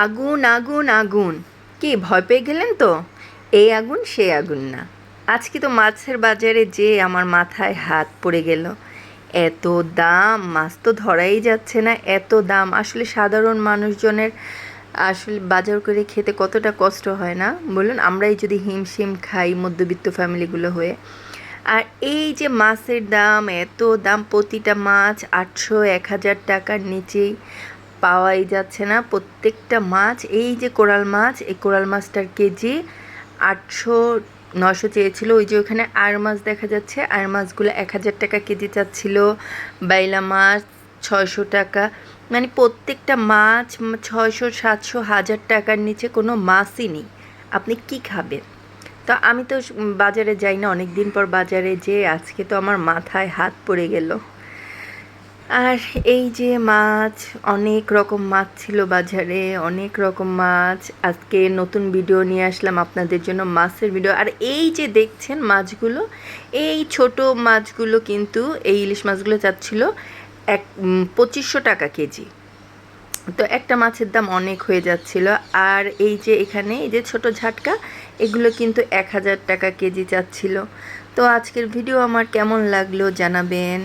আগুন আগুন আগুন, কি ভয় পেয়ে গেলেন তো? এই আগুন সে আগুন না। আজকে তো মাছের বাজারে যে আমার মাথায় হাত পড়ে গেল। এত দাম, মাছ তো ধরাই যাচ্ছে না, এত দাম। আসলে সাধারণ মানুষজনের আসলে বাজার করে খেতে কতটা কষ্ট হয় না বলুন, আমরাই যদি হিমশিম খাই মধ্যবিত্ত ফ্যামিলিগুলো হয়ে। আর এই যে মাছের দাম, এত দাম, প্রতিটা মাছ 800-1000 টাকার নিচেই পাওয়াই যাচ্ছে না প্রত্যেকটা মাছ। এই যে কোরাল মাছ, এই কোরাল মাছটার কেজি 800-900 চেয়েছিল। ওই যে ওখানে আড় মাছ দেখা যাচ্ছে, আড় মাছগুলো 1000 টাকা কেজি চাচ্ছিল। বাইলা মাছ 600 টাকা। মানে প্রত্যেকটা মাছ 600-700-1000 টাকার নিচে কোনো মাছই নেই। আপনি কি খাবেন? তো আমি তো বাজারে যাই না, অনেক দিন পর বাজারে যেয়ে আজকে তো আমার মাথায় হাত পড়ে গেল। আর এই যে মাছ, অনেক রকম মাছ ছিল বাজারে, অনেক রকম মাছ। আজকে নতুন ভিডিও নিয়ে আসলাম আপনাদের জন্য, মাছের ভিডিও। আর এই যে দেখছেন মাছগুলো, এই ছোট মাছগুলো কিন্তু, এই ইলিশ মাছগুলো চাচ্ছিল 2500 টাকা কেজি। তো একটা মাছের দাম অনেক হয়ে যাচ্ছিল। আর এই যে এখানে এই যে ছোট ঝাটকা, এগুলো কিন্তু 1000 টাকা কেজি চাচ্ছিল। তো আজকের ভিডিও আমার কেমন লাগলো জানাবেন।